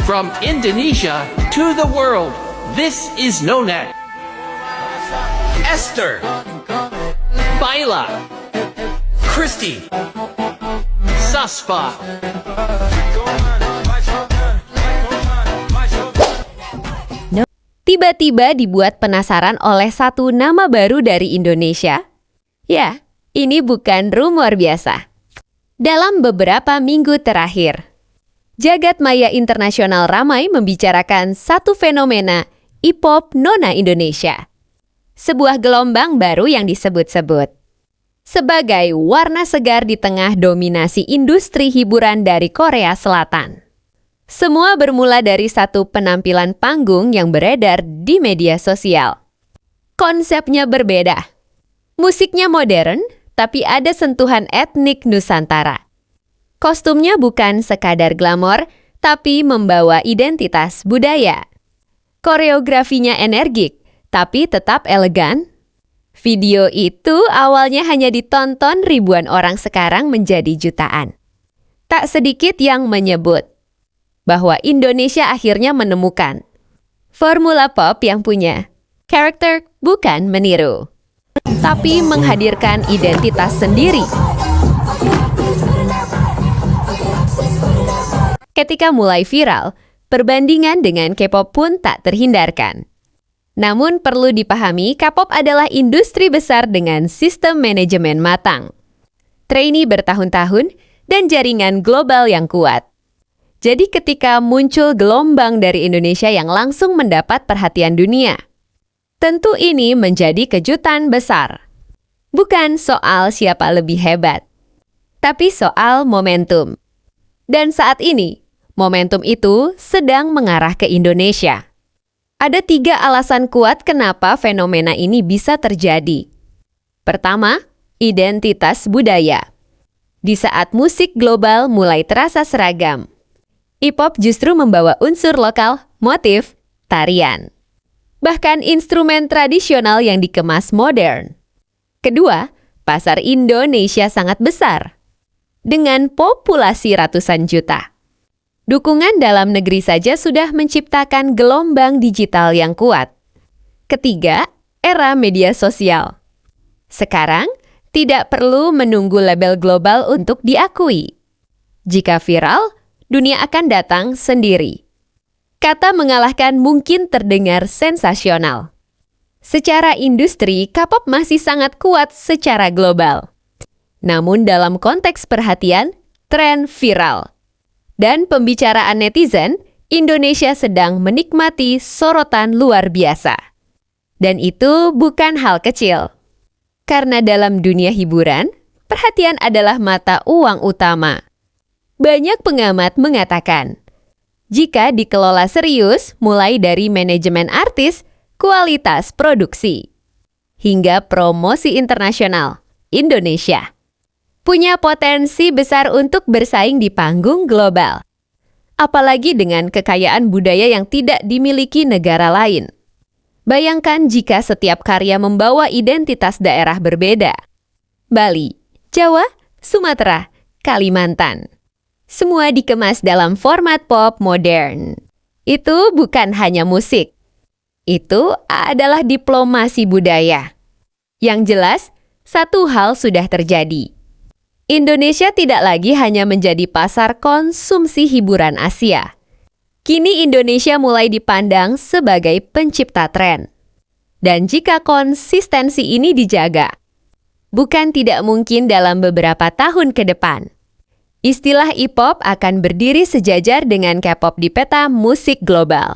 From Indonesia to the world, this is Nonet. Esther, Baila, Christy, Saspa. Tiba-tiba dibuat penasaran oleh satu nama baru dari Indonesia? Ya, ini bukan rumor biasa. Dalam beberapa minggu terakhir, jagat maya internasional ramai membicarakan satu fenomena Ipop Nona Indonesia. Sebuah gelombang baru yang disebut-sebut sebagai warna segar di tengah dominasi industri hiburan dari Korea Selatan. Semua bermula dari satu penampilan panggung yang beredar di media sosial. Konsepnya berbeda. Musiknya modern, tapi ada sentuhan etnik Nusantara. Kostumnya bukan sekadar glamor, tapi membawa identitas budaya. Koreografinya energik, tapi tetap elegan. Video itu awalnya hanya ditonton ribuan orang, sekarang menjadi jutaan. Tak sedikit yang menyebut bahwa Indonesia akhirnya menemukan formula pop yang punya karakter bukan meniru, tapi menghadirkan identitas sendiri. Ketika mulai viral, perbandingan dengan K-pop pun tak terhindarkan. Namun perlu dipahami, K-pop adalah industri besar dengan sistem manajemen matang, trainee bertahun-tahun, dan jaringan global yang kuat. Jadi ketika muncul gelombang dari Indonesia yang langsung mendapat perhatian dunia, tentu ini menjadi kejutan besar. Bukan soal siapa lebih hebat, tapi soal momentum. Dan saat ini, momentum itu sedang mengarah ke Indonesia. Ada 3 alasan kuat kenapa fenomena ini bisa terjadi. Pertama, identitas budaya. Di saat musik global mulai terasa seragam, Ipop justru membawa unsur lokal, motif, tarian. Bahkan instrumen tradisional yang dikemas modern. Kedua, pasar Indonesia sangat besar, dengan populasi ratusan juta. Dukungan dalam negeri saja sudah menciptakan gelombang digital yang kuat. Ketiga, era media sosial. Sekarang, tidak perlu menunggu label global untuk diakui. Jika viral, dunia akan datang sendiri. Kata mengalahkan mungkin terdengar sensasional. Secara industri, K-pop masih sangat kuat secara global. Namun dalam konteks perhatian, tren viral, dan pembicaraan netizen, Indonesia sedang menikmati sorotan luar biasa. Dan itu bukan hal kecil. Karena dalam dunia hiburan, perhatian adalah mata uang utama. Banyak pengamat mengatakan, jika dikelola serius, mulai dari manajemen artis, kualitas produksi, hingga promosi internasional, Indonesia punya potensi besar untuk bersaing di panggung global. Apalagi dengan kekayaan budaya yang tidak dimiliki negara lain. Bayangkan jika setiap karya membawa identitas daerah berbeda. Bali, Jawa, Sumatera, Kalimantan. Semua dikemas dalam format pop modern. Itu bukan hanya musik. Itu adalah diplomasi budaya. Yang jelas, satu hal sudah terjadi. Indonesia tidak lagi hanya menjadi pasar konsumsi hiburan Asia. Kini Indonesia mulai dipandang sebagai pencipta tren. Dan jika konsistensi ini dijaga, bukan tidak mungkin dalam beberapa tahun ke depan, istilah Ipop akan berdiri sejajar dengan K-pop di peta musik global.